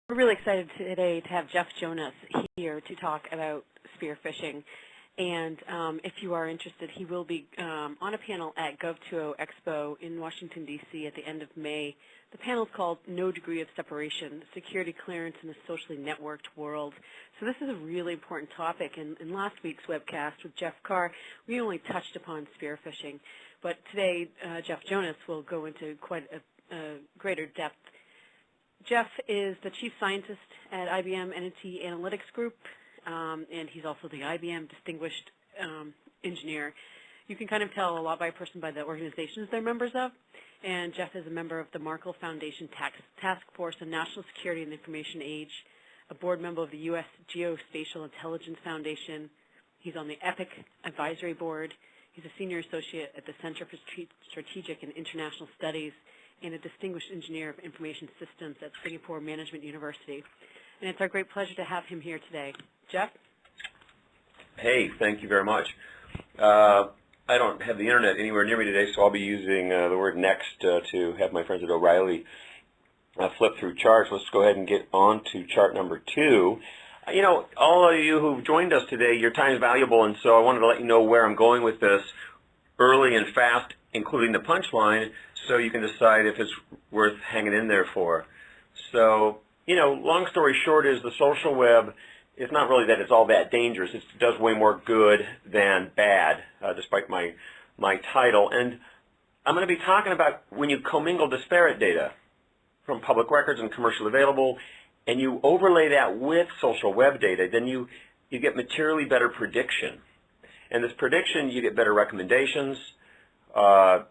We're really excited today to have Jeff Jonas here to talk about spear phishing. And if you are interested, he will be on a panel at Gov20 Expo in Washington, D.C. at the end of May. The panel is called No Degree of Separation, Security Clearance in a Socially Networked World. So this is a really important topic. In last week's webcast with Jeff Carr, we only touched upon spear phishing. But today, Jeff Jonas will go into quite a greater depth. Jeff is the chief scientist at IBM Entity Analytics Group, and he's also the IBM Distinguished Engineer. You can kind of tell a lot by a person by the organizations they're members of, and Jeff is a member of the Markle Foundation Task Force on National Security in the Information Age, a board member of the U.S. Geospatial Intelligence Foundation. He's on the EPIC Advisory Board. He's a senior associate at the Center for Strategic and International Studies, and a distinguished engineer of information systems at Singapore Management University. And it's our great pleasure to have him here today. Jeff? Hey, thank you very much. I don't have the internet anywhere near me today, so I'll be using the word next to have my friends at O'Reilly flip through charts. Let's go ahead and get on to chart number 2. You know, all of you who've joined us today, your time is valuable, and so I wanted to let you know where I'm going with this early and fast, including the punchline, so you can decide if it's worth hanging in there for. So, you know, long story short is the social web is not really that it's all that dangerous. It does way more good than bad, despite my title. And I'm going to be talking about when you commingle disparate data from public records and commercially available, and you overlay that with social web data, then you get materially better prediction. And this prediction, you get better recommendations, better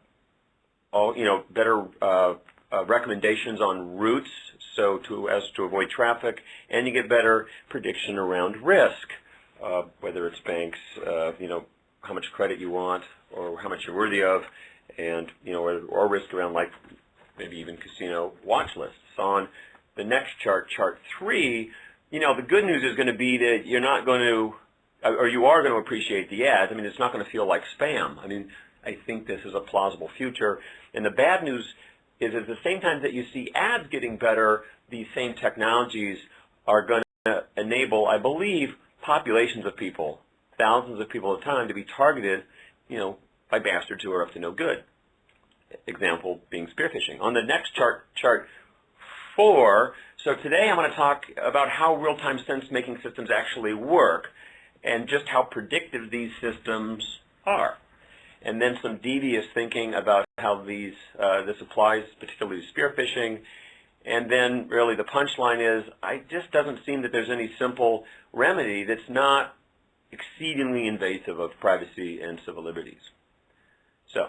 recommendations on routes, so as to avoid traffic, and you get better prediction around risk, whether it's banks, how much credit you want or how much you're worthy of, and or risk around like maybe even casino watch lists. On the next chart, chart 3, the good news is going to be that you're not going to, or you are going to appreciate the ads. I mean, it's not going to feel like spam. I mean, I think this is a plausible future. And the bad news is at the same time that you see ads getting better, these same technologies are going to enable, I believe, populations of people, thousands of people at a time, to be targeted, by bastards who are up to no good. Example being spear phishing. On the next chart, chart 4, so today I'm going to talk about how real-time sense-making systems actually work and just how predictive these systems are. And then some devious thinking about how this applies particularly to spear phishing. And then really the punchline is, it just doesn't seem that there's any simple remedy that's not exceedingly invasive of privacy and civil liberties. So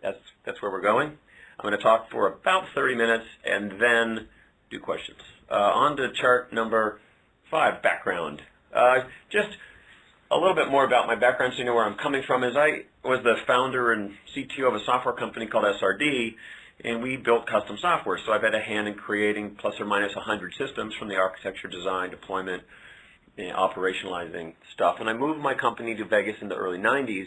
that's where we're going. I'm going to talk for about 30 minutes and then do questions. On to chart number 5, background. Just a little bit more about my background so you know where I'm coming from. Is I was the founder and CTO of a software company called SRD, and we built custom software. So I've had a hand in creating plus or minus 100 systems from the architecture, design, deployment, and operationalizing stuff. And I moved my company to Vegas in the early 90s,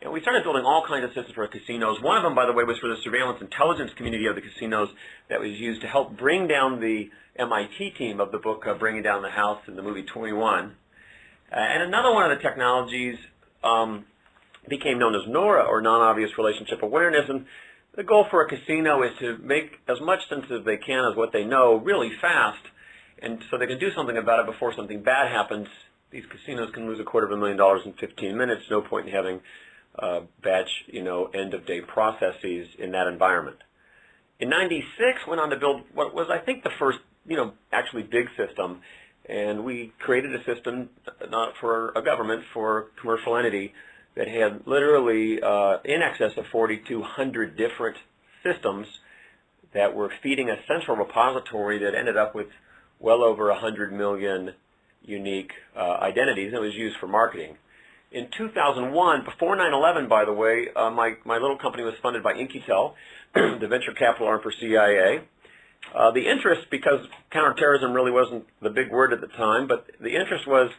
and we started building all kinds of systems for casinos. One of them, by the way, was for the surveillance intelligence community of the casinos that was used to help bring down the MIT team of the book Bringing Down the House in the movie 21. And another one of the technologies became known as NORA, or Non-Obvious Relationship Awareness. And the goal for a casino is to make as much sense as they can of what they know really fast, and so they can do something about it before something bad happens. These casinos can lose $250,000 in 15 minutes. No point in having batch, end-of-day processes in that environment. In '96, went on to build what was, I think, the first, actually big system. And we created a system, not for a government, for a commercial entity that had literally in excess of 4,200 different systems that were feeding a central repository that ended up with well over 100 million unique identities, and it was used for marketing. In 2001, before 9/11, by the way, my little company was funded by Inquitel, the venture capital arm for CIA. The interest, because counterterrorism really wasn't the big word at the time, but the interest was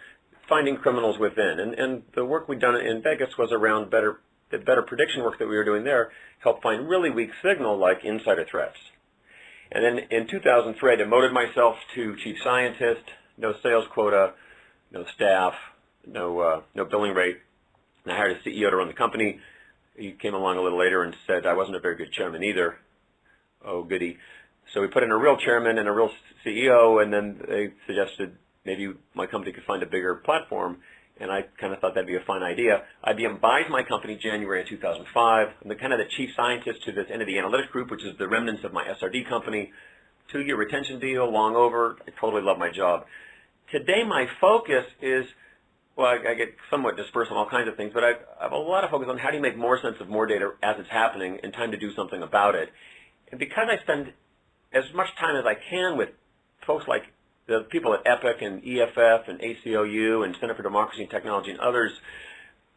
finding criminals within. And the work we'd done in Vegas was around the better prediction work that we were doing there helped find really weak signal like insider threats. And then in 2003, I demoted myself to chief scientist, no sales quota, no staff, no billing rate. And I hired a CEO to run the company. He came along a little later and said I wasn't a very good chairman either. Oh, goody. So we put in a real chairman and a real CEO, and then they suggested maybe my company could find a bigger platform, and I kind of thought that'd be a fun idea. IBM buys my company January of 2005. I'm the chief scientist to this entity analytics group, which is the remnants of my SRD company. 2-year retention deal, long over. I totally love my job. Today my focus is, well, I get somewhat dispersed on all kinds of things, but I have a lot of focus on how do you make more sense of more data as it's happening and time to do something about it. And because I spend as much time as I can with folks like the people at EPIC and EFF and ACLU and Center for Democracy and Technology and others,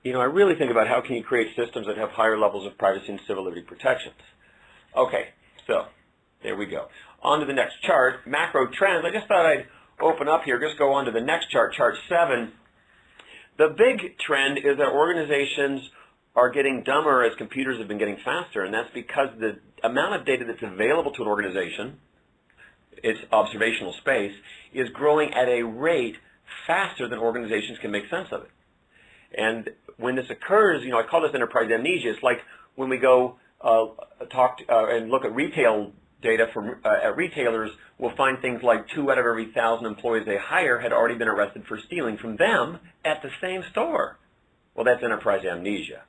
I really think about how can you create systems that have higher levels of privacy and civil liberty protections. Okay, so there we go. On to the next chart, macro trends. I just thought I'd open up here, just go on to the next chart, chart 7. The big trend is that organizations are getting dumber as computers have been getting faster, and that's because the amount of data that's available to an organization, its observational space, is growing at a rate faster than organizations can make sense of it. And when this occurs, I call this enterprise amnesia. It's like when we go and look at retail data from at retailers, we'll find things like 2 out of every 1,000 employees they hire had already been arrested for stealing from them at the same store. Well, that's enterprise amnesia.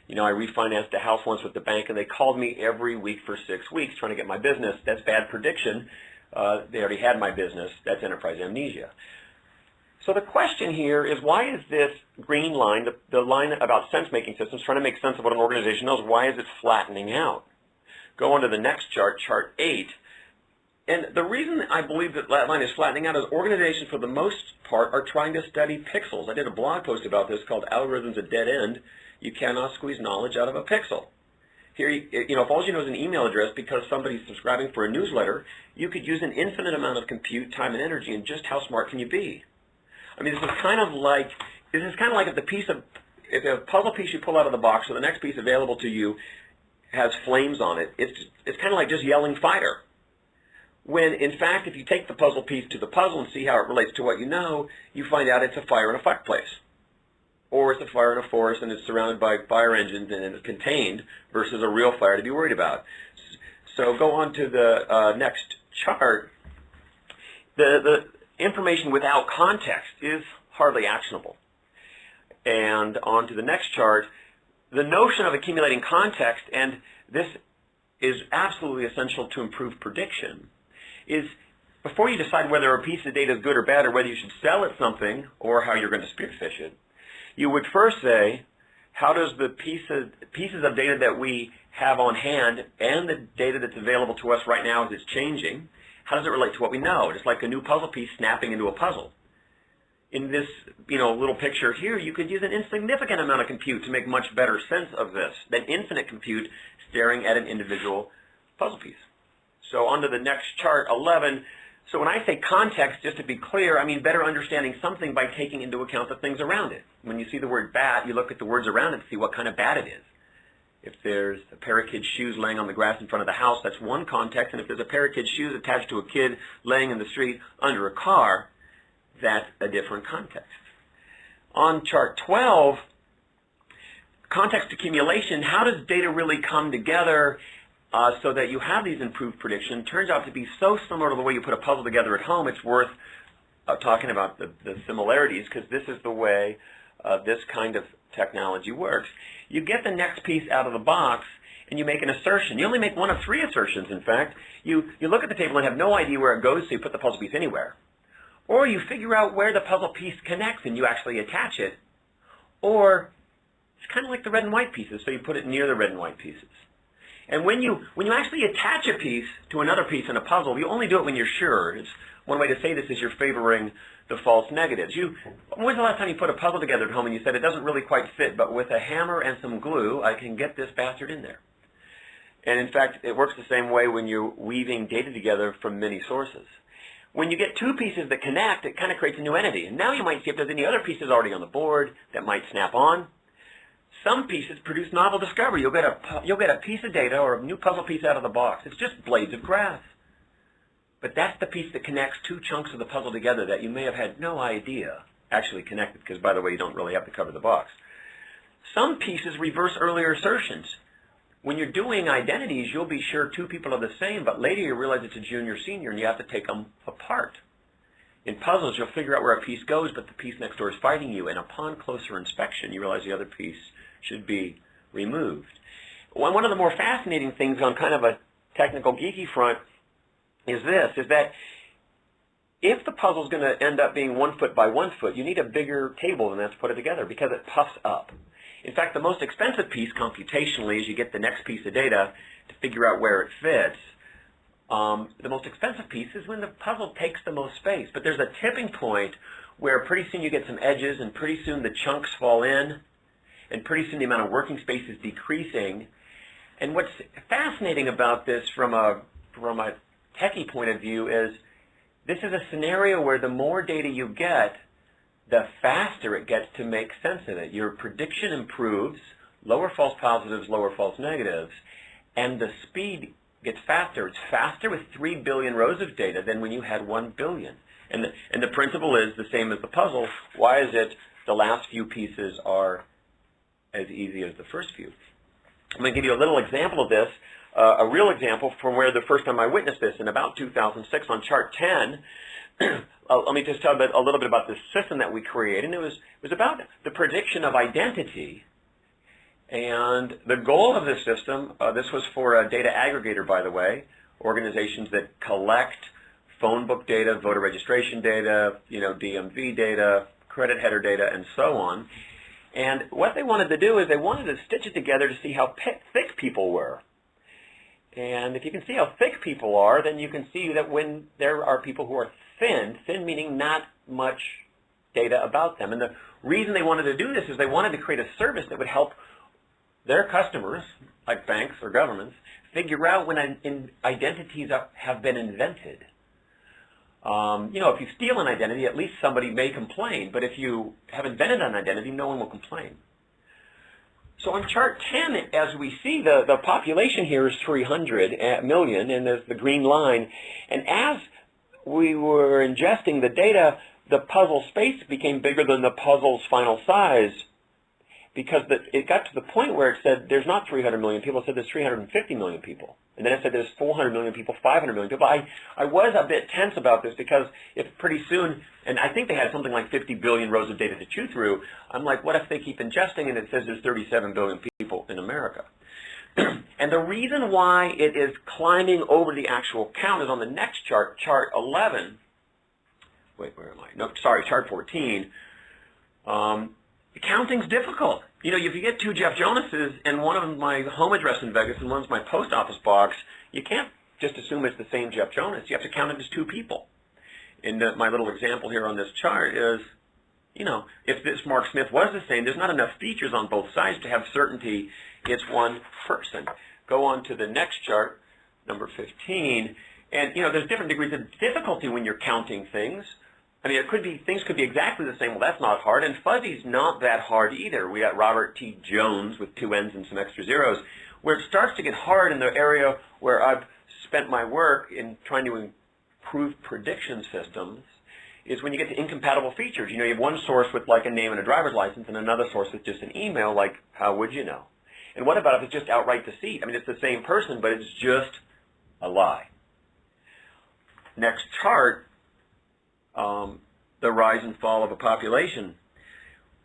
I refinanced a house once with the bank, and they called me every week for 6 weeks trying to get my business. That's bad prediction. They already had my business. That's enterprise amnesia. So the question here is, why is this green line, the line about sense-making systems, trying to make sense of what an organization knows, why is it flattening out? Go on to the next chart, chart 8. And the reason I believe that line is flattening out is organizations, for the most part, are trying to study pixels. I did a blog post about this called Algorithms at Dead End. You cannot squeeze knowledge out of a pixel. Here, if all you know is an email address because somebody's subscribing for a newsletter, you could use an infinite amount of compute, time, and energy, and just how smart can you be? I mean, this is kind of like if if a puzzle piece you pull out of the box, so the next piece available to you has flames on it, it's kind of like just yelling fire. When, in fact, if you take the puzzle piece to the puzzle and see how it relates to what you know, you find out it's a fire in a fireplace. Or it's a fire in a forest and it's surrounded by fire engines and it's contained versus a real fire to be worried about. So go on to the next chart. The information without context is hardly actionable. And on to the next chart, the notion of accumulating context, and this is absolutely essential to improve prediction, is before you decide whether a piece of data is good or bad or whether you should sell it something or how you're going to spearfish it, you would first say, how does the pieces of data that we have on hand and the data that's available to us right now as it's changing, how does it relate to what we know? Just like a new puzzle piece snapping into a puzzle. In this little picture here, you could use an insignificant amount of compute to make much better sense of this than infinite compute staring at an individual puzzle piece. So on to the next chart, 11. So when I say context, just to be clear, I mean better understanding something by taking into account the things around it. When you see the word bat, you look at the words around it to see what kind of bat it is. If there's a pair of kids' shoes laying on the grass in front of the house, that's one context. And if there's a pair of kids' shoes attached to a kid laying in the street under a car, that's a different context. On chart 12, context accumulation, how does data really come together so that you have these improved predictions? Turns out to be so similar to the way you put a puzzle together at home, it's worth talking about the similarities, because this is the way this kind of technology works. You get the next piece out of the box and you make an assertion. You only make one of 3 assertions, in fact. You look at the table and have no idea where it goes, so you put the puzzle piece anywhere. Or you figure out where the puzzle piece connects and you actually attach it. Or it's kind of like the red and white pieces, so you put it near the red and white pieces. And when you actually attach a piece to another piece in a puzzle, you only do it when you're sure. It's one way to say this is you're favoring the false negatives. When was the last time you put a puzzle together at home and you said it doesn't really quite fit, but with a hammer and some glue, I can get this bastard in there? And in fact, it works the same way when you're weaving data together from many sources. When you get 2 pieces that connect, it kind of creates a new entity. And now you might see if there's any other pieces already on the board that might snap on. Some pieces produce novel discovery. You'll get a piece of data or a new puzzle piece out of the box. It's just blades of grass. but that's the piece that connects two chunks of the puzzle together that you may have had no idea actually connected, because, by the way, you don't really have to cover the box. Some pieces reverse earlier assertions. When you're doing identities, you'll be sure two people are the same, but later you realize it's a junior-senior, and you have to take them apart. In puzzles, you'll figure out where a piece goes, but the piece next door is fighting you, and upon closer inspection, you realize the other piece should be removed. One of the more fascinating things on kind of a technical geeky front is that if the puzzle is going to end up being 1 foot by 1 foot, you need a bigger table than that to put it together because it puffs up. In fact, the most expensive piece computationally is you get the next piece of data to figure out where it fits. The most expensive piece is when the puzzle takes the most space. But there's a tipping point where pretty soon you get some edges, and pretty soon the chunks fall in, and pretty soon the amount of working space is decreasing. And what's fascinating about this from a techie point of view is this is a scenario where the more data you get, the faster it gets to make sense of it. Your prediction improves, lower false positives, lower false negatives, and the speed gets faster. It's faster with 3 billion rows of data than when you had 1 billion. And the principle is the same as the puzzle. Why is it the last few pieces are as easy as the first few? I'm going to give you a little example of this, a real example from where the first time I witnessed this in about 2006 on chart 10. Let me just tell you a little bit about this system that we created. And it was about the prediction of identity. And the goal of this system, this was for a data aggregator, by the way, organizations that collect phone book data, voter registration data, DMV data, credit header data, and so on. And what they wanted to do is they wanted to stitch it together to see how thick people were. And if you can see how thick people are, then you can see that when there are people who are thin meaning not much data about them. And the reason they wanted to do this is they wanted to create a service that would help their customers, like banks or governments, figure out when identities have been invented. If you steal an identity, at least somebody may complain. But if you have invented an identity, no one will complain. So on chart 10, as we see, the population here is 300 million, and there's the green line. And as we were ingesting the data, the puzzle space became bigger than the puzzle's final size, because it got to the point where it said there's not 300 million people, it said there's 350 million people. And then it said there's 400 million people, 500 million people. I was a bit tense about this because if pretty soon, and I think they had something like 50 billion rows of data to chew through, I'm like, what if they keep ingesting and it says there's 37 billion people in America? And the reason why it is climbing over the actual count is on the next chart, chart 11. Wait, where am I? No, sorry, chart 14. Counting's difficult. If you get two Jeff Jonases and one of them my home address in Vegas and one's my post office box, you can't just assume it's the same Jeff Jonas. You have to count it as two people. And my little example here on this chart is, if this Mark Smith was the same, there's not enough features on both sides to have certainty it's one person. Go on to the next chart, number 15, and there's different degrees of difficulty when you're counting things. I mean, things could be exactly the same. Well, that's not hard, and fuzzy's not that hard either. We got Robert T. Jones with 2 N's and some extra zeros. Where it starts to get hard in the area where I've spent my work in trying to improve prediction systems is when you get to incompatible features. You have one source with like a name and a driver's license and another source with just an email, like how would you know? And what about if it's just outright deceit? I mean, it's the same person, but it's just a lie. Next chart, the rise and fall of a population.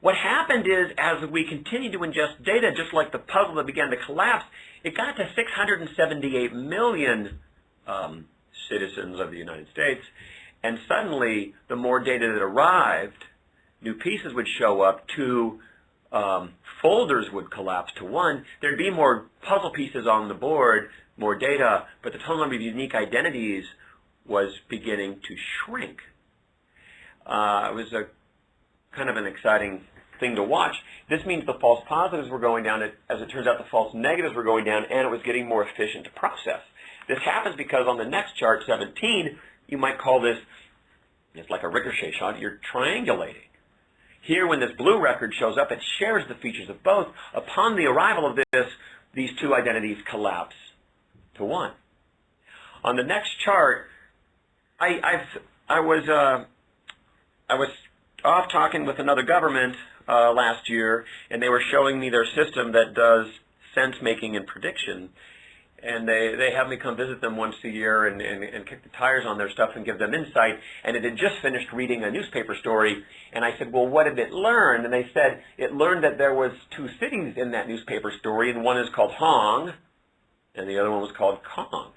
What happened is, as we continued to ingest data, just like the puzzle that began to collapse, it got to 678 million citizens of the United States, and suddenly, the more data that arrived, new pieces would show up, two folders would collapse to one. There'd be more puzzle pieces on the board, more data, but the total number of unique identities was beginning to shrink. It was a kind of an exciting thing to watch. This means the false positives were going down. As it turns out, the false negatives were going down, and it was getting more efficient to process. This happens because on the next chart, 17, you might call this, it's like a ricochet shot, you're triangulating. Here, when this blue record shows up, it shares the features of both. Upon the arrival of this, these two identities collapse to one. On the next chart, I was off talking with another government last year, and they were showing me their system that does sense making and prediction. And they have me come visit them once a year and kick the tires on their stuff and give them insight. And it had just finished reading a newspaper story, and I said, well, what did it learn? And they said it learned that there was 2 cities in that newspaper story, and one is called Hong, and the other one was called Kong.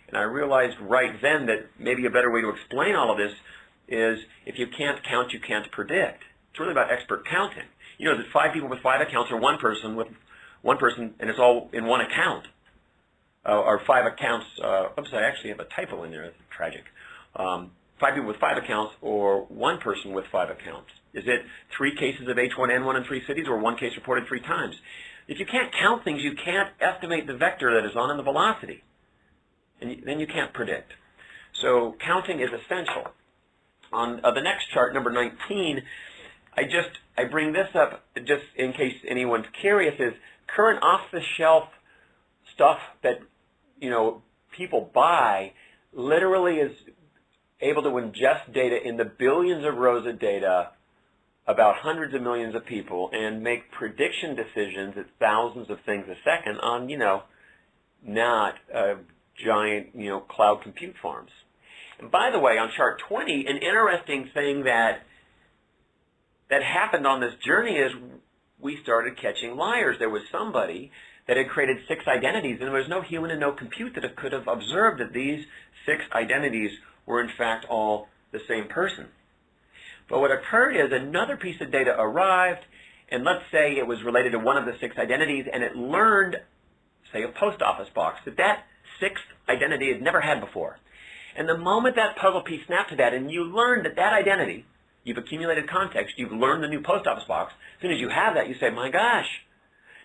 And I realized right then that maybe a better way to explain all of this is if you can't count, you can't predict. It's really about expert counting. You know that 5 people with 5 accounts are one person with one person, and it's all in one account. Or 5 accounts, oops, I actually have a typo in there, that's tragic. 5 people with 5 accounts or one person with 5 accounts. Is it 3 cases of H1N1 in 3 cities or 1 case reported 3 times? If you can't count things, you can't estimate the vector that is on and the velocity. And then you can't predict. So counting is essential. On the next chart, number 19, I bring this up just in case anyone's curious, is current off-the-shelf stuff that people buy literally is able to ingest data in the billions of rows of data about hundreds of millions of people and make prediction decisions at thousands of things a second on, not giant, cloud compute farms. And by the way, on chart 20, an interesting thing that happened on this journey is we started catching liars. There was somebody that had created 6 identities, and there was no human and no compute that could have observed that these 6 identities were in fact all the same person. But what occurred is another piece of data arrived, and let's say it was related to one of the 6 identities, and it learned, say, a post office box, that 6th identity it never had before. And the moment that puzzle piece snapped to that, and you learned that identity, you've accumulated context, you've learned the new post office box, as soon as you have that, you say, my gosh,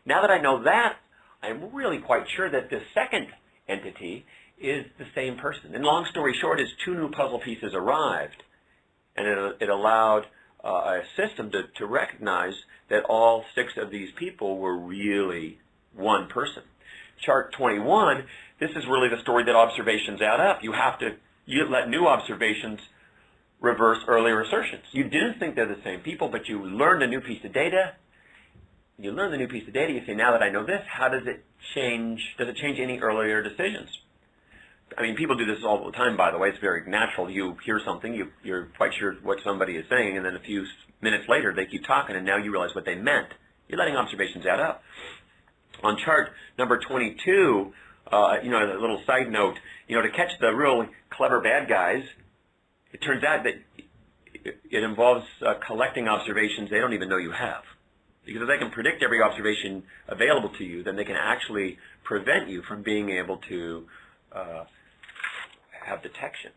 now that I know that, I'm really quite sure that the second entity is the same person. And long story short is 2 new puzzle pieces arrived, and it allowed a system to recognize that all 6 of these people were really one person. Chart 21, this is really the story that observations add up. You let new observations reverse earlier assertions. You didn't think they're the same people, but you learned a new piece of data. You learn the new piece of data, you say, now that I know this, how does it change? Does it change any earlier decisions? I mean, people do this all the time, by the way. It's very natural. You hear something, you're quite sure what somebody is saying, and then a few minutes later, they keep talking, and now you realize what they meant. You're letting observations add up. On chart number 22, a little side note, to catch the real clever bad guys, it turns out that it involves collecting observations they don't even know you have. Because if they can predict every observation available to you, then they can actually prevent you from being able to have detection.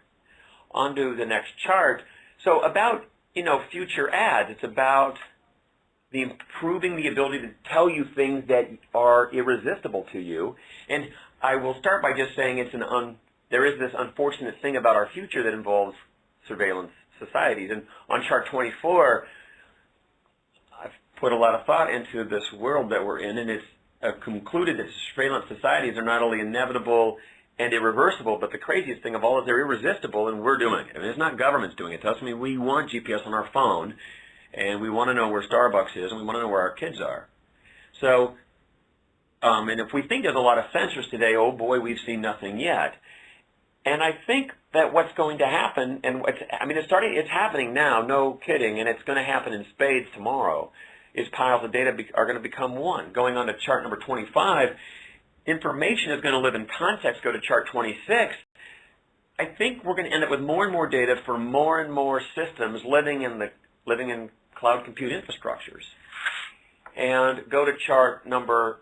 On to the next chart. So about, future ads, it's about improving the ability to tell you things that are irresistible to you. And I will start by just saying there is this unfortunate thing about our future that involves surveillance societies. And on chart 24, put a lot of thought into this world that we're in, and it's concluded that surveillance societies are not only inevitable and irreversible, but the craziest thing of all is they're irresistible, and we're doing it. I mean, it's not governments doing it to us. I mean, we want GPS on our phone, and we want to know where Starbucks is, and we want to know where our kids are. So, and if we think there's a lot of sensors today, oh boy, we've seen nothing yet. And I think that what's going to happen, and it's happening now, no kidding, and it's going to happen in spades tomorrow, is piles of data are going to become one. Going on to chart number 25, information is going to live in context. Go to chart 26. I think we're going to end up with more and more data for more and more systems living in cloud compute infrastructures. And go to chart number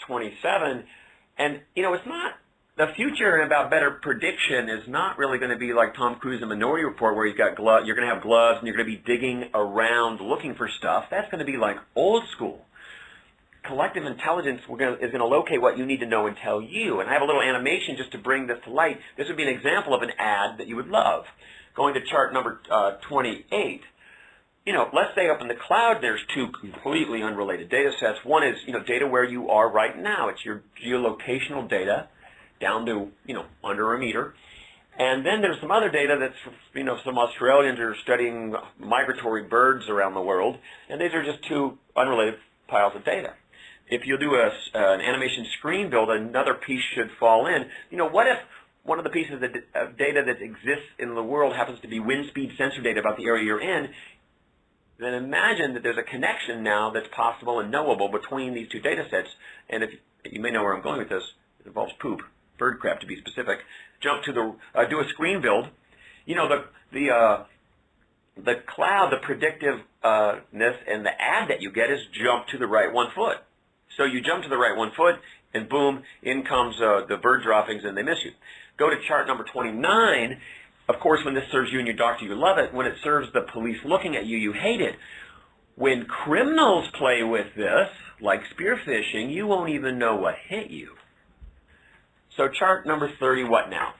27. And, it's not, the future about better prediction is not really going to be like Tom Cruise in Minority Report, where you're going to have gloves and you're going to be digging around looking for stuff. That's going to be like old school. Collective intelligence is going to locate what you need to know and tell you. And I have a little animation just to bring this to light. This would be an example of an ad that you would love. Going to chart number 28. Let's say up in the cloud there's 2 completely unrelated data sets. One is, data where you are right now. It's your geolocational data, down to, under a meter. And then there's some other data that's, some Australians are studying migratory birds around the world, and these are just two unrelated piles of data. If you do an animation screen build, another piece should fall in. What if one of the pieces of data that exists in the world happens to be wind speed sensor data about the area you're in? Then imagine that there's a connection now that's possible and knowable between these two data sets. And if you may know where I'm going with this, it involves poop, bird crap to be specific. Jump to do a screen build. The cloud, the predictiveness, and the ad that you get is jump to the right 1 foot. So you jump to the right 1 foot, and boom, in comes the bird droppings, and they miss you. Go to chart number 29. Of course, when this serves you and your doctor, you love it. When it serves the police looking at you, you hate it. When criminals play with this, like spear phishing, you won't even know what hit you. So chart number 30, what now?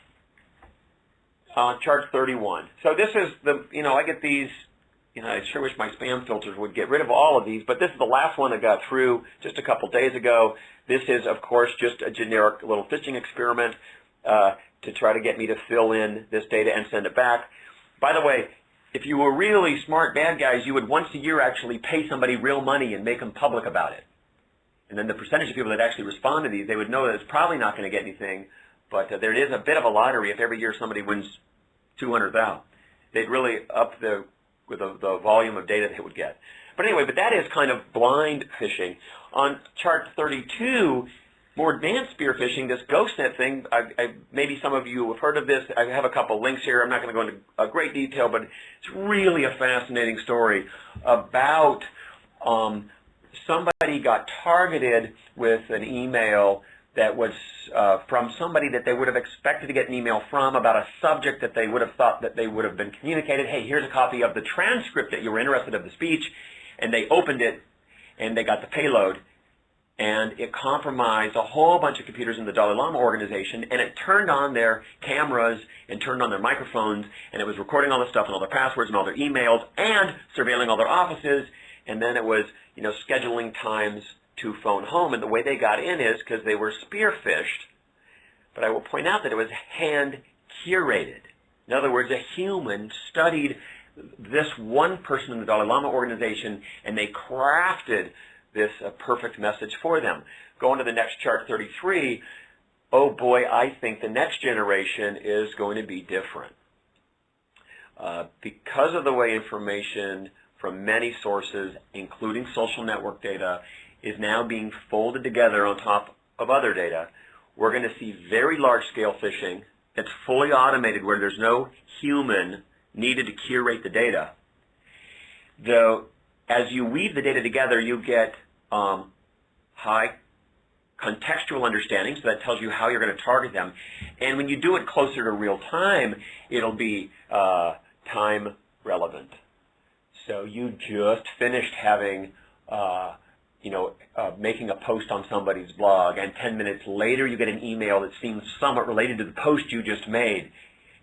Chart 31. So this is I get these, I sure wish my spam filters would get rid of all of these, but this is the last one that got through just a couple days ago. This is, of course, just a generic little phishing experiment to try to get me to fill in this data and send it back. By the way, if you were really smart bad guys, you would once a year actually pay somebody real money and make them public about it. And then the percentage of people that actually respond to these, they would know that it's probably not going to get anything, but there is a bit of a lottery if every year somebody wins 200,000. They'd really up the volume of data they would get. But anyway, that is kind of blind phishing. On chart 32, more advanced spear phishing, this GhostNet thing, maybe some of you have heard of this. I have a couple links here. I'm not going to go into great detail, but it's really a fascinating story about somebody got targeted with an email that was from somebody that they would have expected to get an email from about a subject that they would have thought that they would have been communicated. Hey, here's a copy of the transcript that you were interested of the speech, and they opened it and they got the payload, and it compromised a whole bunch of computers in the Dalai Lama organization, and it turned on their cameras and turned on their microphones, and it was recording all the stuff and all their passwords and all their emails and surveilling all their offices, and then it was scheduling times to phone home. And the way they got in is because they were spear phished, but I will point out that it was hand curated. In other words, a human studied this one person in the Dalai Lama organization, and they crafted this perfect message for them. Going to the next chart, 33, oh boy, I think the next generation is going to be different. Because of the way information from many sources, including social network data, is now being folded together on top of other data, we're going to see very large-scale phishing that's fully automated where there's no human needed to curate the data. Though, as you weave the data together, you get high contextual understanding, so that tells you how you're going to target them. And when you do it closer to real time, it'll be time relevant. So you just finished having, making a post on somebody's blog, and 10 minutes later you get an email that seems somewhat related to the post you just made.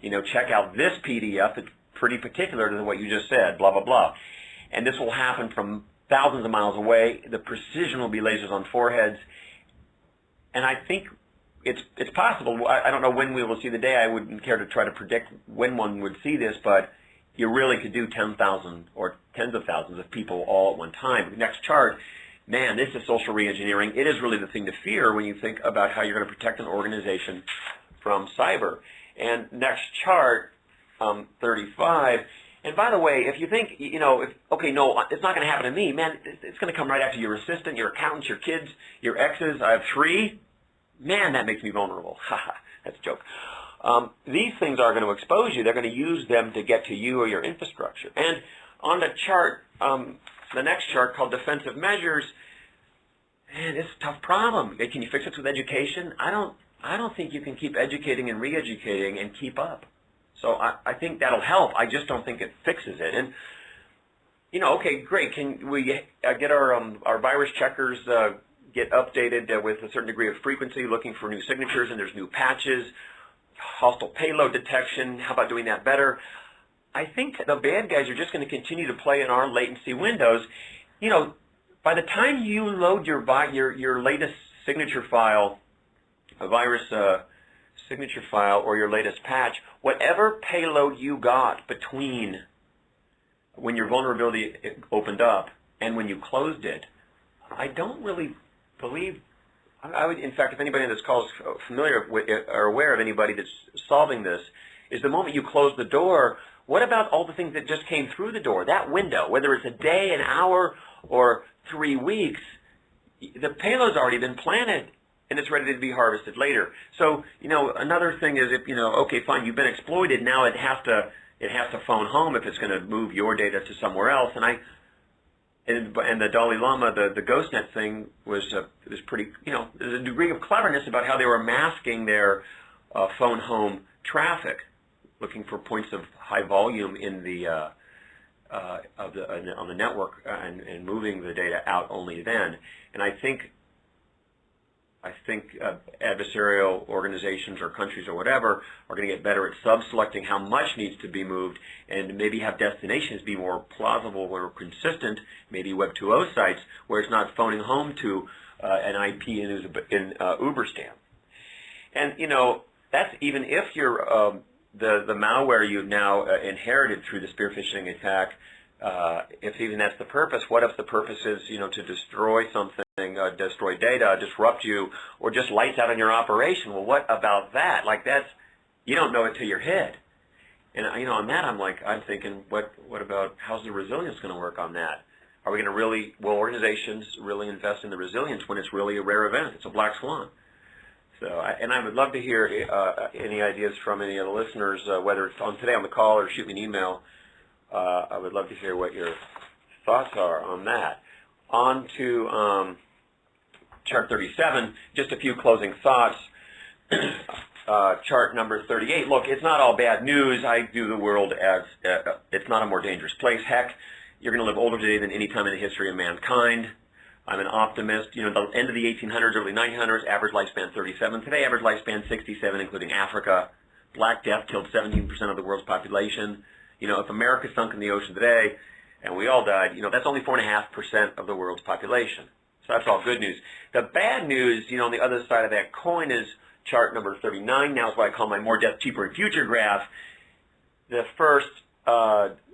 Check out this PDF. It's pretty particular to what you just said, blah, blah, blah. And this will happen from thousands of miles away. The precision will be lasers on foreheads. And I think it's possible. I don't know when we will see the day. I wouldn't care to try to predict when one would see this, but you really could do 10,000 or tens of thousands of people all at one time. Next chart, man, this is social reengineering. It is really the thing to fear when you think about how you're going to protect an organization from cyber. And next chart, 35. And by the way, if you think, okay, no, it's not going to happen to me, man, it's going to come right after your assistant, your accountants, your kids, your exes. I have 3. Man, that makes me vulnerable. Haha, that's a joke. These things are going to expose you. They're going to use them to get to you or your infrastructure. And on the chart, the next chart called defensive measures, man, it's a tough problem. Can you fix it with education? I don't think you can keep educating and re-educating and keep up. So I think that'll help. I just don't think it fixes it. And okay, great. Can we get our virus checkers get updated with a certain degree of frequency, looking for new signatures, and there's new patches, hostile payload detection? How about doing that better? I think the bad guys are just going to continue to play in our latency windows. By the time you load your latest signature file, a virus signature file or your latest patch, whatever payload you got between when your vulnerability opened up and when you closed it, I don't really believe, I would, in fact, if anybody on this call is familiar with or aware of anybody that's solving this, is the moment you close the door, what about all the things that just came through the door, that window, whether it's a day, an hour, or 3 weeks, the payload's already been planted and it's ready to be harvested later. So, another thing is if, okay, fine, you've been exploited, now it has to phone home if it's going to move your data to somewhere else. And the Dalai Lama, the GhostNet thing was pretty, there's a degree of cleverness about how they were masking their phone home traffic, looking for points of high volume in the on the network and moving the data out only then. And I think adversarial organizations or countries or whatever are going to get better at sub-selecting how much needs to be moved and maybe have destinations be more plausible or consistent, maybe Web 2.0 sites where it's not phoning home to an IP in Uberstam. And, that's even if you're the malware you've now inherited through the spear phishing attack, if even that's the purpose, what if the purpose is, to destroy something, destroy data, disrupt you, or just lights out on your operation? Well, what about that? Like you don't know it till you're hit. And, on that I'm thinking, what about, how's the resilience going to work on that? Are we going to will organizations really invest in the resilience when it's really a rare event? It's a black swan. So, and I would love to hear any ideas from any of the listeners, whether it's today on the call or shoot me an email. I would love to hear what your thoughts are on that. On to chart 37, just a few closing thoughts. Chart number 38, look, it's not all bad news. I view the world as it's not a more dangerous place. Heck, you're going to live older today than any time in the history of mankind. I'm an optimist. The end of the 1800s, early 1900s, average lifespan 37. Today, average lifespan 67, including Africa. Black Death killed 17% of the world's population. If America sunk in the ocean today and we all died, that's only 4.5% of the world's population. So that's all good news. The bad news, on the other side of that coin is chart number 39. Now is what I call my more death, cheaper, and future graph. The first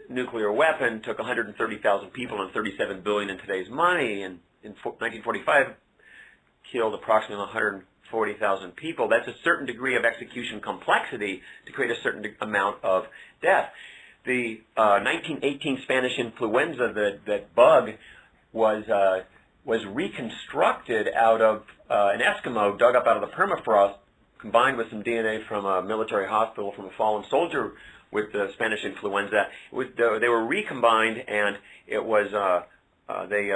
nuclear weapon took 130,000 people and $37 billion in today's money, and in 1945 killed approximately 140,000 people. That's a certain degree of execution complexity to create a certain amount of death. The 1918 Spanish influenza, that bug, was reconstructed out of an Eskimo dug up out of the permafrost, combined with some DNA from a military hospital from a fallen soldier with the Spanish influenza. They were recombined, and it was they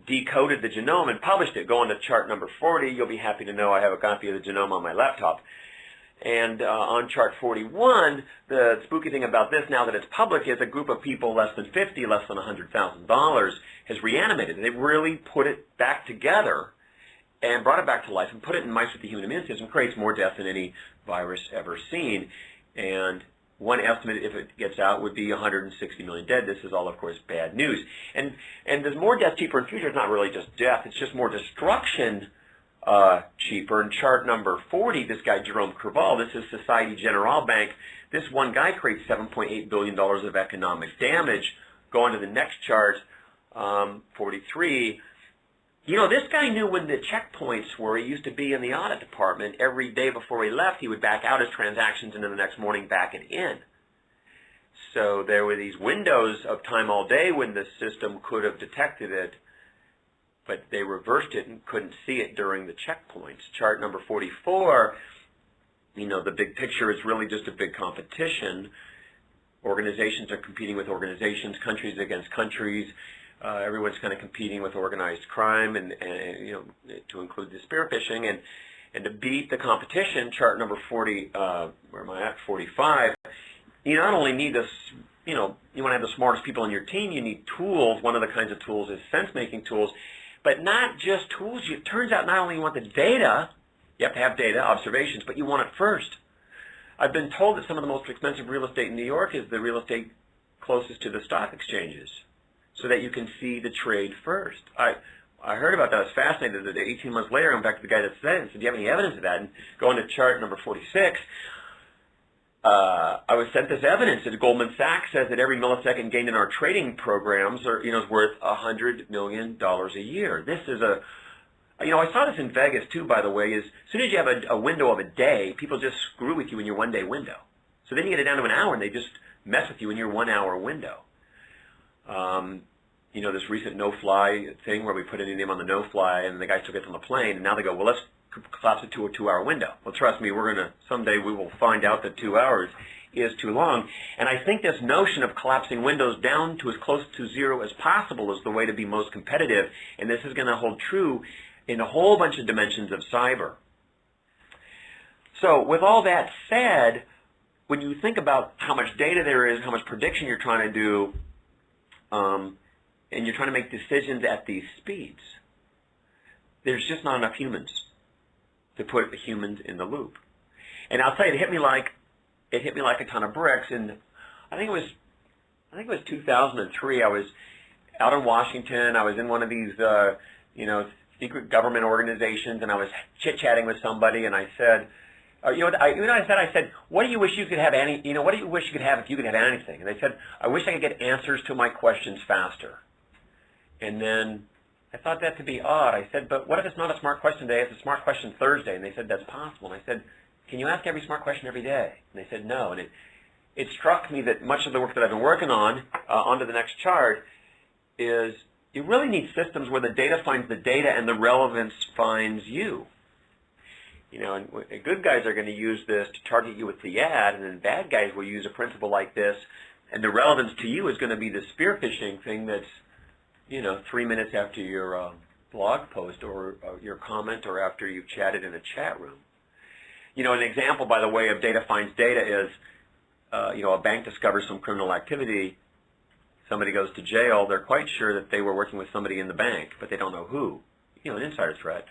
decoded the genome and published it. Go on to chart number 40. You'll be happy to know I have a copy of the genome on my laptop. And on chart 41, the spooky thing about this, now that it's public, is a group of people less than 50, less than $100,000, has reanimated. They've really put it back together and brought it back to life and put it in mice with the human immune system. Creates more death than any virus ever seen. And one estimate, if it gets out, would be 160 million dead. This is all, of course, bad news. And there's more death, cheaper, and future. It's not really just death. It's just more destruction, cheaper. In chart number 40, this guy, Jerome Creval, this is Societe Generale Bank. This one guy creates $7.8 billion of economic damage. Go on to the next chart, 43. This guy knew when the checkpoints were. He used to be in the audit department. Every day before he left, he would back out his transactions and then the next morning back it in. So there were these windows of time all day when the system could have detected it, but they reversed it and couldn't see it during the checkpoints. Chart number 44, the big picture is really just a big competition. Organizations are competing with organizations, countries against countries. Everyone's kind of competing with organized crime and to include the spear phishing. And to beat the competition, chart number 40, where am I at, 45, you not only need this, you want to have the smartest people on your team, you need tools. One of the kinds of tools is sense-making tools. But not just tools. It turns out not only you want the data, you have to have data, observations, but you want it first. I've been told that some of the most expensive real estate in New York is the real estate closest to the stock exchanges, so that you can see the trade first. I heard about that. I was fascinated that 18 months later, I went back to the guy that said it and said, do you have any evidence of that? And going to chart number 46, I was sent this evidence that Goldman Sachs says that every millisecond gained in our trading programs is worth $100 million a year. This is I saw this in Vegas too, by the way, is as soon as you have a window of a day, people just screw with you in your one-day window. So then you get it down to an hour and they just mess with you in your 1 hour window. This recent no-fly thing where we put in name on the no-fly and the guy still gets on the plane, and now they go, well, let's collapse it to a 2 hour window. Well, trust me, someday we will find out that 2 hours is too long. And I think this notion of collapsing windows down to as close to zero as possible is the way to be most competitive, and this is going to hold true in a whole bunch of dimensions of cyber. So with all that said, when you think about how much data there is, how much prediction you're trying to do, and you're trying to make decisions at these speeds, there's just not enough humans to put humans in the loop. And I'll tell you, it hit me like a ton of bricks. And I think it was 2003. I was out in Washington. I was in one of these secret government organizations, and I was chit-chatting with somebody, and I said, I said, what do you wish you could have what do you wish you could have if you could have anything? And they said, I wish I could get answers to my questions faster. And then I thought that to be odd. I said, but what if it's not a smart question day, it's a smart question Thursday? And they said, that's possible. And I said, can you ask every smart question every day? And they said, no. And it struck me that much of the work that I've been working on, onto the next chart, is you really need systems where the data finds the data and the relevance finds you. And good guys are going to use this to target you with the ad, and then bad guys will use a principle like this, and the relevance to you is going to be the spear phishing thing that's 3 minutes after your blog post or your comment or after you've chatted in a chat room. An example, by the way, of data finds data is, a bank discovers some criminal activity, somebody goes to jail, they're quite sure that they were working with somebody in the bank, but they don't know who, an insider threat.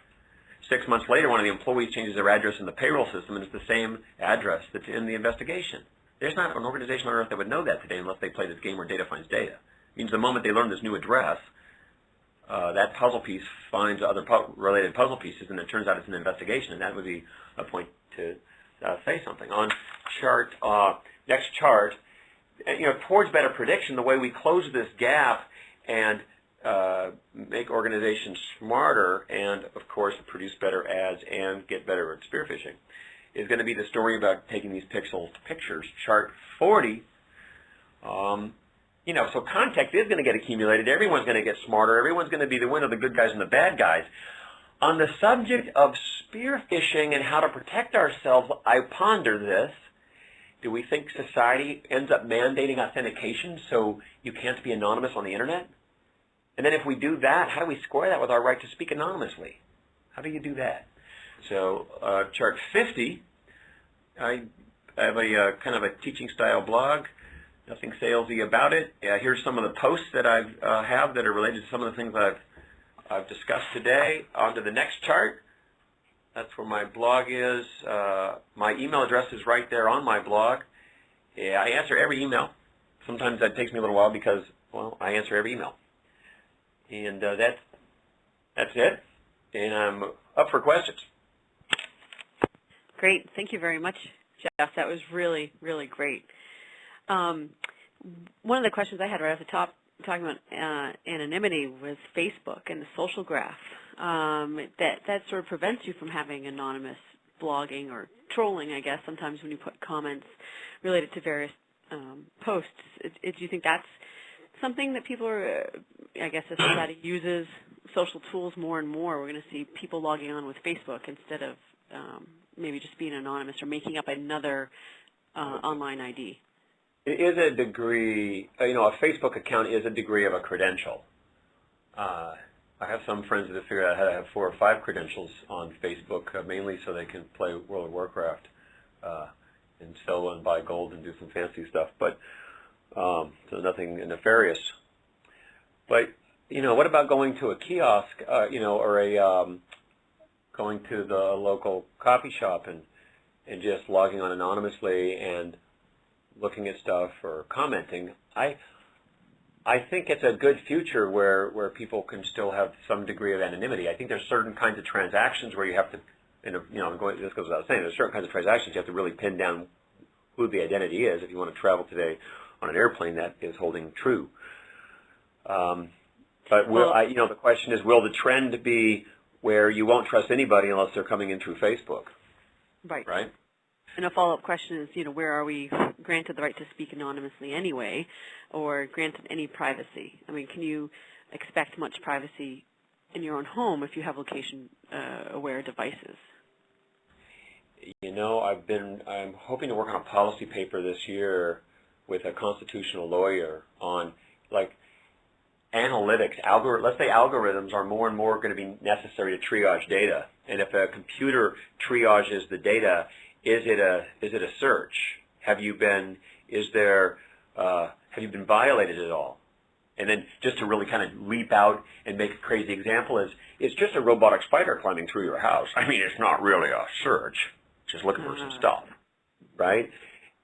6 months later, one of the employees changes their address in the payroll system, and it's the same address that's in the investigation. There's not an organization on earth that would know that today unless they play this game where data finds data. It means the moment they learn this new address, that puzzle piece finds other related puzzle pieces, and it turns out it's an investigation, and that would be a point to say something. On next chart, towards better prediction, the way we close this gap and make organizations smarter and, of course, produce better ads and get better at spear phishing is going to be the story about taking these pixel pictures. Chart 40, so context is going to get accumulated. Everyone's going to get smarter. Everyone's going to be the winner, the good guys and the bad guys. On the subject of spear phishing and how to protect ourselves, I ponder this. Do we think society ends up mandating authentication so you can't be anonymous on the Internet? And then if we do that, how do we square that with our right to speak anonymously? How do you do that? So chart 50, I have a kind of a teaching style blog, nothing salesy about it. Here's some of the posts that I have that are related to some of the things I've discussed today. On to the next chart. That's where my blog is. My email address is right there on my blog. I answer every email. Sometimes that takes me a little while because, well, I answer every email. And that's it. And I'm up for questions. Great. Thank you very much, Jeff. That was really, really great. One of the questions I had right off the top, talking about anonymity, was Facebook and the social graph. That sort of prevents you from having anonymous blogging or trolling, I guess, sometimes when you put comments related to various posts. Do you think that's something that people are, I guess, as society uses social tools more and more, we're going to see people logging on with Facebook instead of maybe just being anonymous or making up another online ID? It is a degree, a Facebook account is a degree of a credential. I have some friends that have figured out how to have 4 or 5 credentials on Facebook, mainly so they can play World of Warcraft and sell and buy gold and do some fancy stuff, but so nothing nefarious. But, what about going to a kiosk, or going to the local coffee shop and just logging on anonymously and looking at stuff or commenting? I think it's a good future where people can still have some degree of anonymity. I think there's certain kinds of transactions where you have to, this goes without saying, there's certain kinds of transactions you have to really pin down who the identity is. If you want to travel today on an airplane, that is holding true. But the question is, will the trend be where you won't trust anybody unless they're coming in through Facebook? Right. Right? And a follow-up question is, where are we granted the right to speak anonymously anyway, or granted any privacy? I mean, can you expect much privacy in your own home if you have location-aware devices? I'm hoping to work on a policy paper this year with a constitutional lawyer on, analytics. Let's say algorithms are more and more going to be necessary to triage data. And if a computer triages the data, is it a search? Have you been violated at all? And then just to really kind of leap out and make a crazy example is, it's just a robotic spider climbing through your house. I mean, it's not really a search. It's just looking for some stuff, right?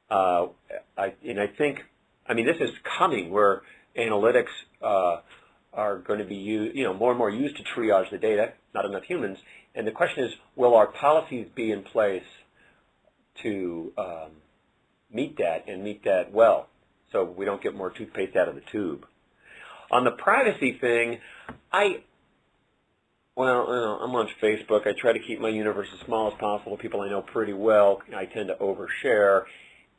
I think this is coming where analytics are going to be used, more and more used to triage the data, not enough humans. And the question is, will our policies be in place to meet that well, so we don't get more toothpaste out of the tube? On the privacy thing, I'm on Facebook. I try to keep my universe as small as possible. People I know pretty well. I tend to overshare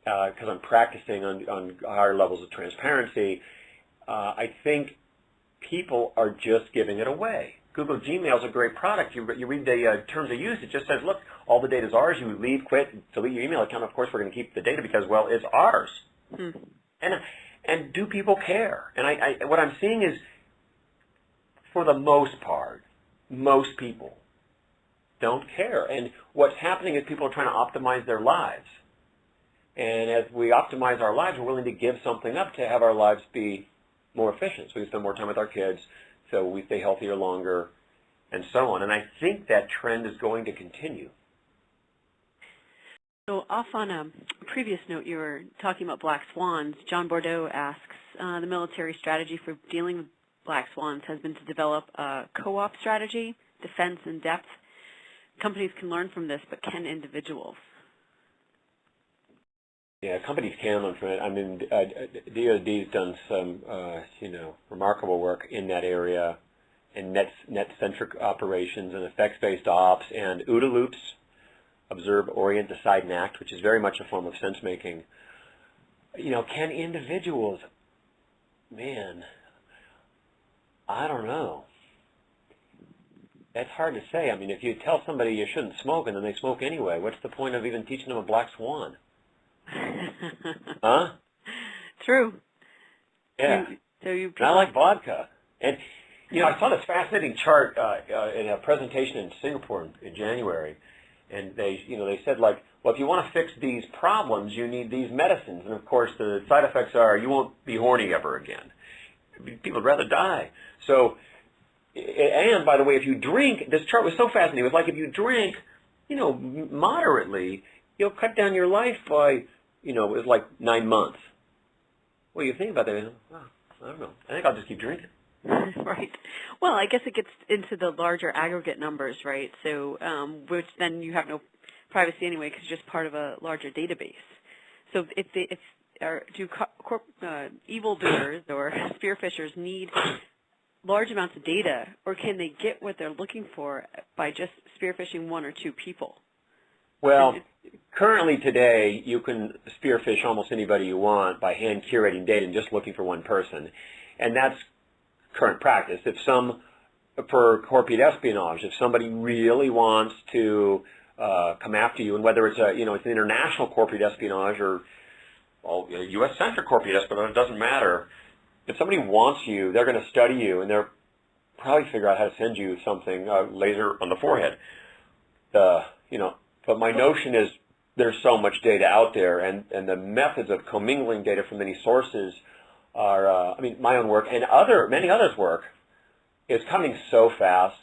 because I'm practicing on higher levels of transparency. I think people are just giving it away. Google Gmail is a great product. You read the terms of use. It just says, look, all the data is ours. You leave, quit, delete your email account. Of course, we're going to keep the data because, well, it's ours. And do people care? And what I'm seeing is, for the most part, most people don't care. And what's happening is people are trying to optimize their lives. And as we optimize our lives, we're willing to give something up to have our lives be more efficient. So we spend more time with our kids, so we stay healthier longer, and so on. And I think that trend is going to continue. So off on a previous note, you were talking about black swans. John Bordeaux asks, the military strategy for dealing with black swans has been to develop a co-op strategy, defense in depth. Companies can learn from this, but can individuals? Yeah, companies can learn from it. I mean, DoD's done some, remarkable work in that area, in net-centric operations and effects-based ops, and OODA loops, observe, orient, decide, and act, which is very much a form of sense-making. Can individuals? Man, I don't know. That's hard to say. I mean, if you tell somebody you shouldn't smoke and then they smoke anyway, what's the point of even teaching them a black swan? Huh? True. Yeah. And I like vodka. And, I saw this fascinating chart in a presentation in Singapore in January. And they said, well, if you want to fix these problems, you need these medicines. And, of course, the side effects are you won't be horny ever again. People would rather die. So, and, by the way, if you drink, this chart was so fascinating. It was like if you drink, moderately, you'll cut down your life by, it was like 9 months. What do you think about that? Oh, I don't know. I think I'll just keep drinking. Right. Well, I guess it gets into the larger aggregate numbers, right? So, which then you have no privacy anyway because you're just part of a larger database. So do evildoers or spearfishers need large amounts of data, or can they get what they're looking for by just spearfishing one or two people? Well, currently today, you can spearfish almost anybody you want by hand curating data and just looking for one person. And that's current practice. For corporate espionage, if somebody really wants to come after you, and whether it's it's an international corporate espionage or U.S.-centric corporate espionage, it doesn't matter. If somebody wants you, they're going to study you, and they'll probably figure out how to send you something, laser on the forehead. But my notion is there's so much data out there, and the methods of commingling data from many sources are, my own work and many others' work is coming so fast.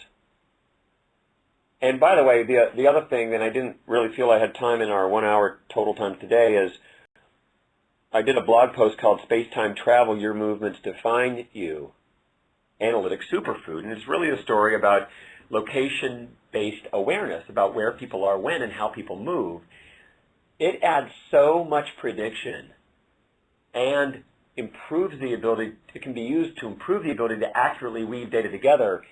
And by the way, the other thing, and I didn't really feel I had time in our 1 hour total time today, is I did a blog post called Space-Time Travel, Your Movements Define You, Analytic Superfood, and it's really a story about location-based awareness, about where people are when and how people move. It adds so much prediction and improves the ability, it can be used to improve the ability to accurately weave data together.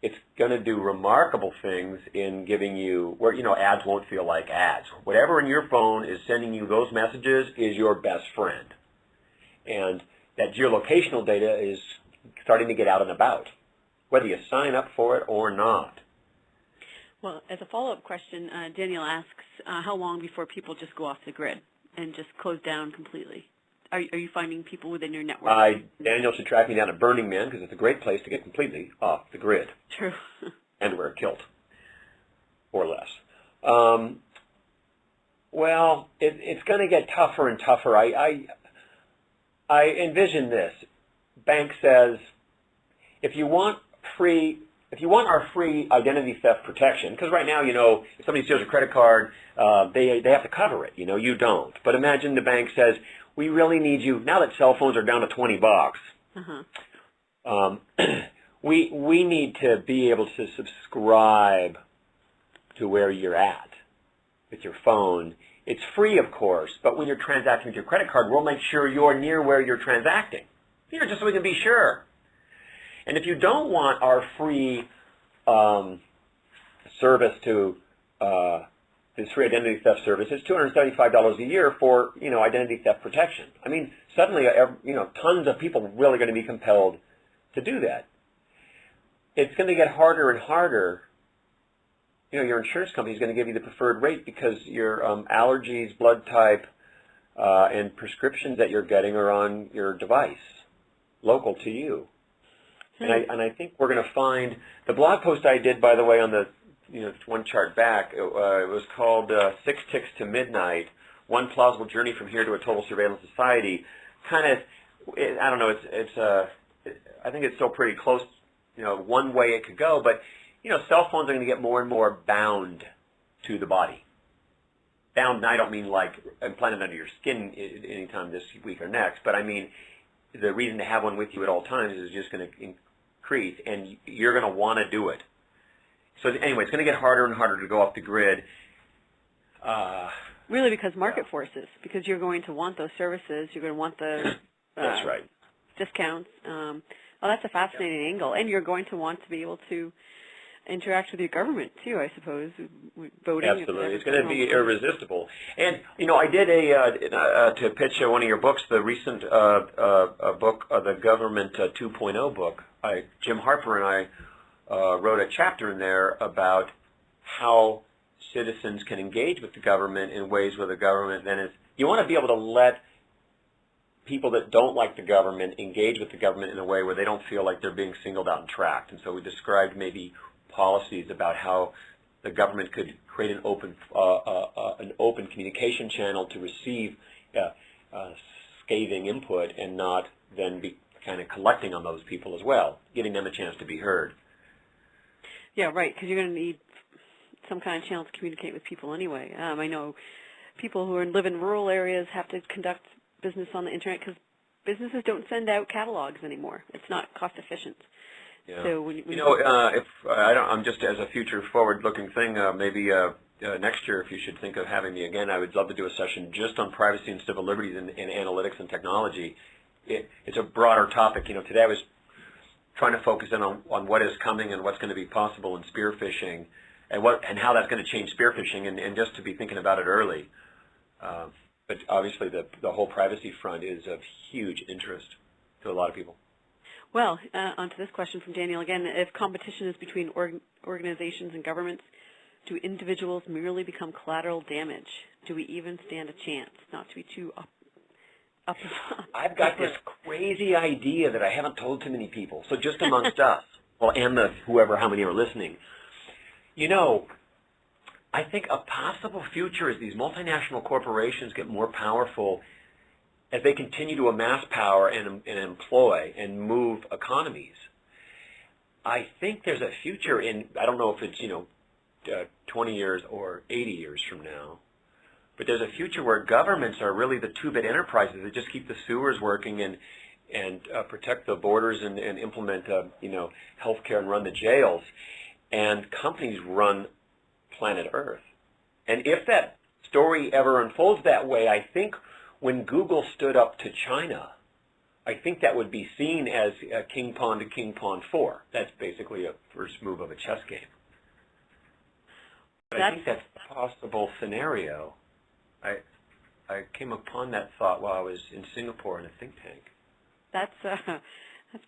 It's going to do remarkable things in giving you, where, ads won't feel like ads. Whatever in your phone is sending you those messages is your best friend. And that geolocational data is starting to get out and about, whether you sign up for it or not. Well, as a follow-up question, Daniel asks, how long before people just go off the grid and just close down completely? Are you finding people within your network? Daniel should track me down at Burning Man because it's a great place to get completely off the grid. True. And wear a kilt, or less. Well, it's going to get tougher and tougher. I envision this. Bank says, if you want our free identity theft protection, because right now, if somebody steals your credit card, they have to cover it. You don't. But imagine the bank says, we really need you, now that cell phones are down to $20, we need to be able to subscribe to where you're at with your phone. It's free, of course, but when you're transacting with your credit card, we'll make sure you're near where you're transacting, just so we can be sure. And if you don't want our free service to this free identity theft service, it's $275 a year for identity theft protection. I mean, suddenly tons of people are really going to be compelled to do that. It's going to get harder and harder. Your insurance company is going to give you the preferred rate because your allergies, blood type, and prescriptions that you're getting are on your device, local to you. And I think we're going to find, the blog post I did, by the way, on the one chart back, it was called 6 Ticks to Midnight, One Plausible Journey from Here to a Total Surveillance Society. I don't know, I think it's still pretty close, one way it could go, but, cell phones are going to get more and more bound to the body. Bound, and I don't mean like implanted under your skin anytime this week or next, but I mean the reason to have one with you at all times is just going to increase, and you're going to want to do it. So anyway, it's going to get harder and harder to go off the grid. Really, because market forces, because you're going to want those services, you're going to want the that's right. discounts. That's a fascinating angle, and you're going to want to be able to interact with your government too, I suppose. Voting. Absolutely, it's going to be irresistible. And I did to pitch one of your books, the recent book, the Government 2.0 book. Jim Harper and I wrote a chapter in there about how citizens can engage with the government in ways where the government then is. You want to be able to let people that don't like the government engage with the government in a way where they don't feel like they're being singled out and tracked. And so we described maybe policies about how the government could create an open communication channel to receive scathing input and not then be kind of collecting on those people as well, giving them a chance to be heard. Yeah, right, because you're going to need some kind of channel to communicate with people anyway. I know people who live in rural areas have to conduct business on the internet because businesses don't send out catalogs anymore. It's not cost efficient. Yeah. So I'm just as a future forward-looking thing, maybe next year, if you should think of having me again, I would love to do a session just on privacy and civil liberties in analytics and technology. It's a broader topic. Today I was trying to focus in on what is coming and what's going to be possible in spear phishing, and how that's going to change spear phishing, and just to be thinking about it early. But obviously the whole privacy front is of huge interest to a lot of people. Well, onto this question from Daniel again. If competition is between organizations and governments, do individuals merely become collateral damage? Do we even stand a chance? Not to be too up. I've got this crazy idea that I haven't told too many people. So just amongst us, well, and how many are listening, I think a possible future is these multinational corporations get more powerful as they continue to amass power and employ and move economies. I think there's a future in, I don't know if it's 20 years or 80 years from now, But there's a future where governments are really the two-bit enterprises that just keep the sewers working and protect the borders and implement healthcare and run the jails, and companies run planet Earth. And if that story ever unfolds that way, I think when Google stood up to China, I think that would be seen as King Pawn to King Pawn 4. That's basically a first move of a chess game. But I think that's a possible scenario. I came upon that thought while I was in Singapore in a think tank. That's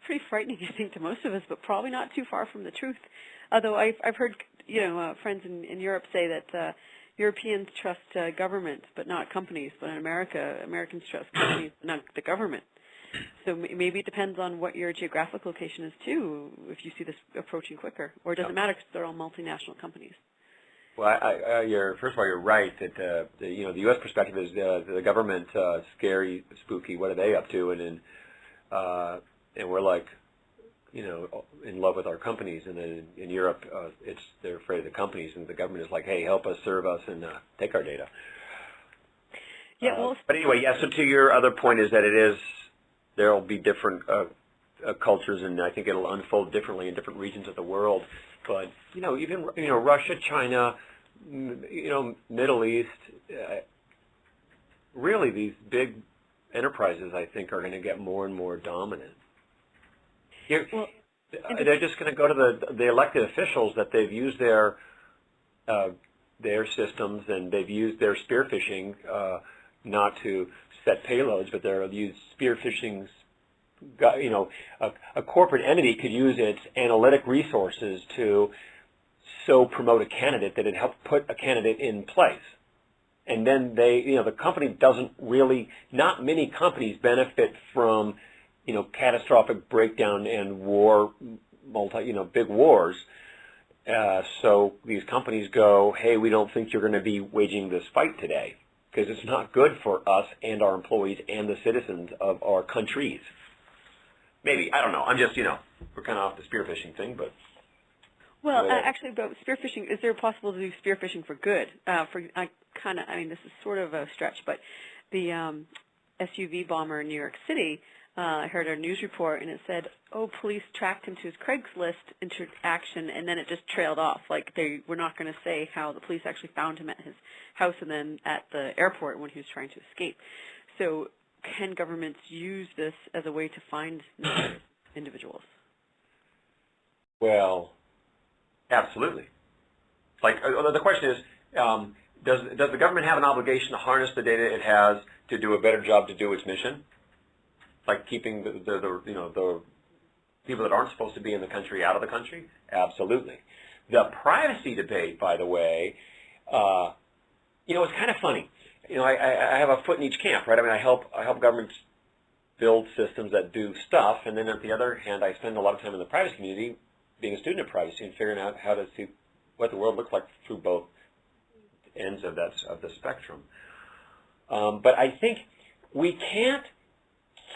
pretty frightening, I think, to most of us, but probably not too far from the truth. Although I've heard friends in Europe say that Europeans trust governments but not companies, but in America, Americans trust companies but not the government. So maybe it depends on what your geographic location is too, if you see this approaching quicker, or does it matter because they're all multinational companies? Well, first of all, you're right that the U.S. perspective is the government scary, spooky. What are they up to? And we're like, in love with our companies. And then in Europe, they're afraid of the companies, and the government is like, hey, help us, serve us, and take our data. Yeah. Well. But anyway, yeah. So to your other point is that there will be different cultures, and I think it'll unfold differently in different regions of the world. But even Russia, China, Middle East, really these big enterprises, I think, are going to get more and more dominant. They're just going to go to the elected officials that they've used their systems, and they've used their spear phishing not to set payloads, but they're used spear phishing. A corporate entity could use its analytic resources to so promote a candidate that it helps put a candidate in place. And then the company doesn't really, not many companies benefit from, catastrophic breakdown and war, big wars. So these companies go, hey, we don't think you're going to be waging this fight today because it's not good for us and our employees and the citizens of our countries. Maybe, I don't know. I'm just, we're kind of off the spearfishing thing, but. Well, actually, about spearfishing, is there possible to do spearfishing for good? This is sort of a stretch, but the SUV bomber in New York City, I heard a news report, and it said, police tracked him to his Craigslist interaction, and then it just trailed off. Like, they were not going to say how the police actually found him at his house and then at the airport when he was trying to escape. So can governments use this as a way to find individuals? Well, absolutely. Like, the question is, does the government have an obligation to harness the data it has to do a better job to do its mission? Like keeping the people that aren't supposed to be in the country out of the country? Absolutely. The privacy debate, by the way, it's kind of funny. I have a foot in each camp, right? I mean, I help governments build systems that do stuff, and then on the other hand, I spend a lot of time in the privacy community being a student of privacy and figuring out how to see what the world looks like through both ends of the spectrum. But I think we can't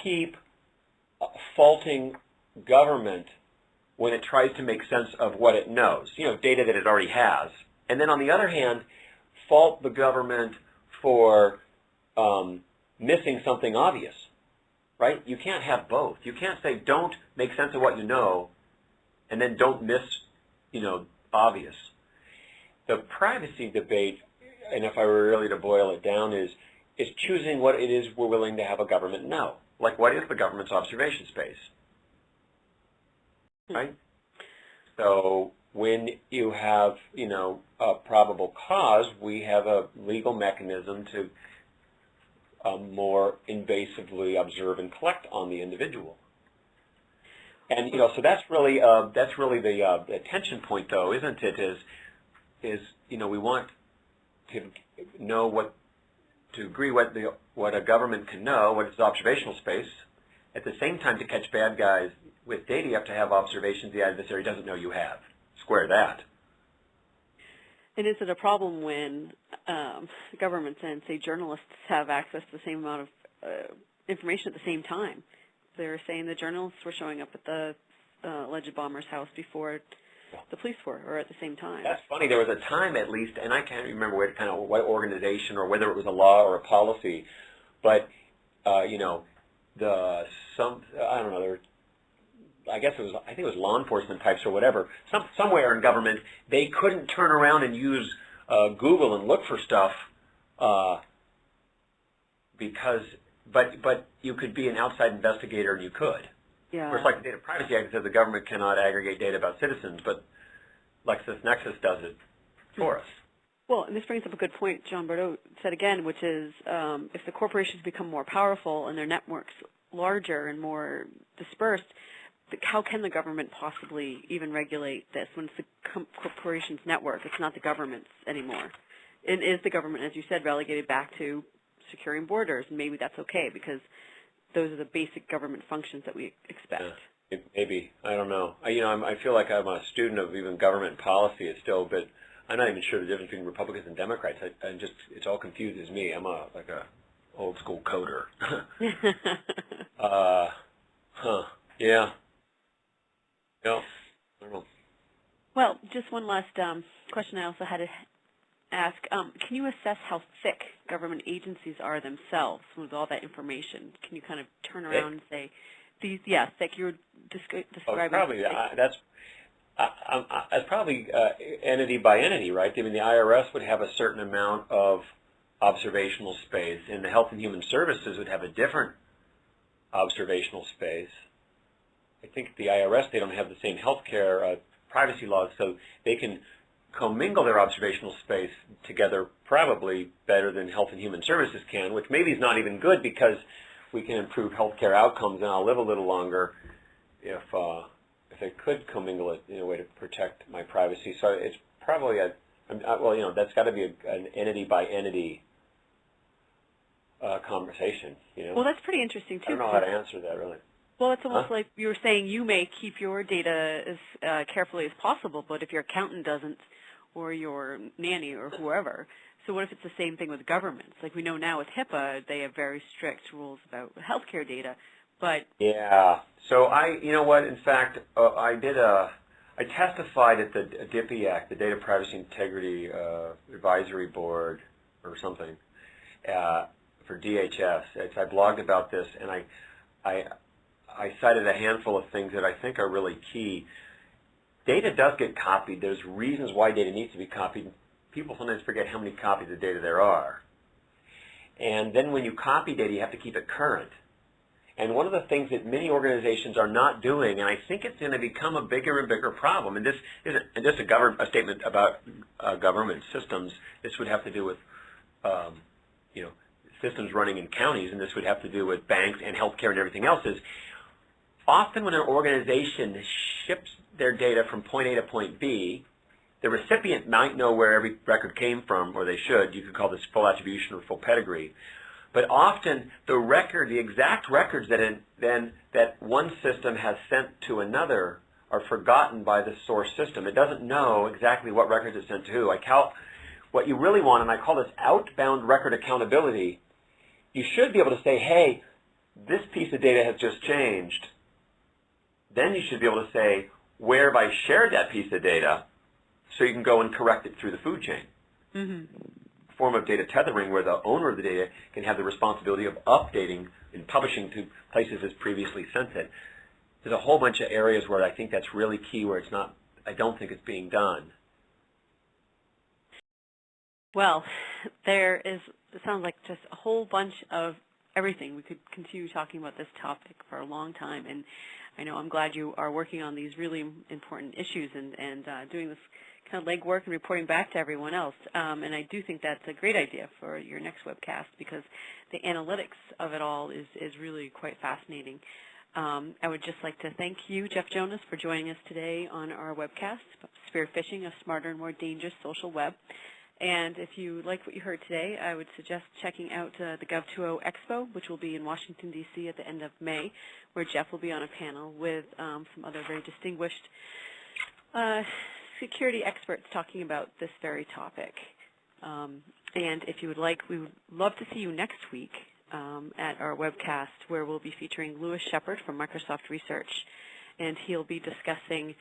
keep faulting government when it tries to make sense of what it knows, data that it already has. And then on the other hand, fault the government for missing something obvious, right? You can't have both. You can't say don't make sense of what you know and then don't miss, obvious. The privacy debate, and if I were really to boil it down, is choosing what it is we're willing to have a government know. Like, what is the government's observation space? Right? So when you have, a probable cause, we have a legal mechanism to more invasively observe and collect on the individual. And, so that's really the tension point, though, isn't it? Is we want to know to agree what a government can know, what its observational space. At the same time, to catch bad guys with data, you have to have observations the adversary doesn't know you have. Square that. And is it a problem when governments and, say, journalists have access to the same amount of information at the same time? They're saying the journalists were showing up at the alleged bomber's house before the police were, or at the same time. That's funny. There was a time, at least, and I can't remember what organization or whether it was a law or a policy, but I don't know. I think it was law enforcement types or whatever. Somewhere in government, they couldn't turn around and use Google and look for stuff but you could be an outside investigator and you could. Yeah. Of course, like the Data Privacy Act says the government cannot aggregate data about citizens, but LexisNexis does it for us. Well, and this brings up a good point John Bordeaux said again, which is if the corporations become more powerful and their networks larger and more dispersed, how can the government possibly even regulate this when it's the corporation's network? It's not the government's anymore. And is the government, as you said, relegated back to securing borders? And maybe that's okay because those are the basic government functions that we expect. Yeah, maybe. I don't know. I feel like I'm a student of even government policy still, but I'm not even sure the difference between Republicans and Democrats. It all confuses me. I'm like a old school coder. Yeah. No, I don't know. Well, just one last question I also had to ask. Can you assess how thick government agencies are themselves with all that information? Can you kind of turn around and say, thick, you're describing? Probably. That's probably entity by entity, right? I mean, the IRS would have a certain amount of observational space, and the Health and Human Services would have a different observational space. I think the IRS, they don't have the same healthcare privacy laws, so they can commingle their observational space together probably better than Health and Human Services can, which maybe is not even good because we can improve healthcare outcomes and I'll live a little longer if they could commingle it in a way to protect my privacy. So it's probably that's got to be an entity by entity conversation. Well, that's pretty interesting too. I don't know how to answer that really. Well, it's almost like you were saying you may keep your data as carefully as possible, but if your accountant doesn't, or your nanny or whoever, so what if it's the same thing with governments? Like we know now with HIPAA, they have very strict rules about healthcare data, but... Yeah. So in fact, I testified at the DPIAC, the Data Privacy Integrity Advisory Board or something, for DHS. I blogged about this, and I cited a handful of things that I think are really key. Data does get copied. There's reasons why data needs to be copied. People sometimes forget how many copies of data there are. And then when you copy data, you have to keep it current. And one of the things that many organizations are not doing, and I think it's going to become a bigger and bigger problem, and this isn't just a statement about government systems. This would have to do with systems running in counties, and this would have to do with banks and healthcare and everything else, is often when an organization ships their data from point A to point B, the recipient might know where every record came from, or they should. You could call this full attribution or full pedigree. But often the exact records that one system has sent to another are forgotten by the source system. It doesn't know exactly what records it sent to who. What you really want, and I call this outbound record accountability, you should be able to say, hey, this piece of data has just changed. Then you should be able to say, where have I shared that piece of data, so you can go and correct it through the food chain. Mm-hmm. A form of data tethering where the owner of the data can have the responsibility of updating and publishing to places as previously sent it. There's a whole bunch of areas where I think that's really key, where I don't think it's being done. Well, it sounds like just a whole bunch of everything. We could continue talking about this topic for a long time, and I know I'm glad you are working on these really important issues and doing this kind of legwork and reporting back to everyone else. And I do think that's a great idea for your next webcast because the analytics of it all is really quite fascinating. I would just like to thank you, Jeff Jonas, for joining us today on our webcast, Spear Phishing, a smarter and more dangerous social web. And if you like what you heard today, I would suggest checking out the Gov20 Expo, which will be in Washington, D.C. at the end of May, where Jeff will be on a panel with some other very distinguished security experts talking about this very topic. And if you would like, we would love to see you next week at our webcast, where we'll be featuring Lewis Shepard from Microsoft Research, and he'll be discussing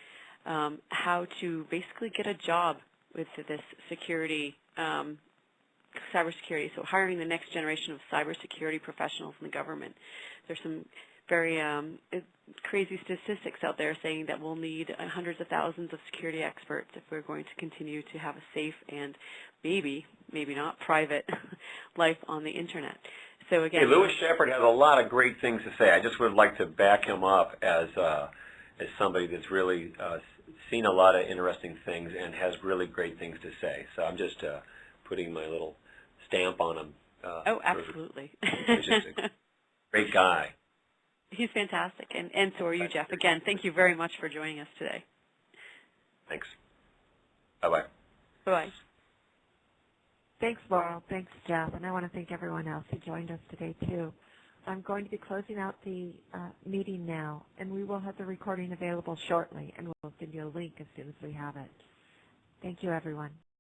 how to basically get a job with this security, cybersecurity. So hiring the next generation of cybersecurity professionals in the government. There's some very crazy statistics out there saying that we'll need hundreds of thousands of security experts if we're going to continue to have a safe and maybe not private life on the internet. So again, hey, Louis Shepard has a lot of great things to say. I just would like to back him up as somebody that's really seen a lot of interesting things and has really great things to say. So I'm just putting my little stamp on him. Oh, absolutely. He's just a great guy. He's fantastic, and so are you, Jeff. Again, thank you very much for joining us today. Thanks. Bye-bye. Bye-bye. Thanks, Laurel. Thanks, Jeff. And I want to thank everyone else who joined us today, too. I'm going to be closing out the meeting now, and we will have the recording available shortly, and we'll send you a link as soon as we have it. Thank you, everyone.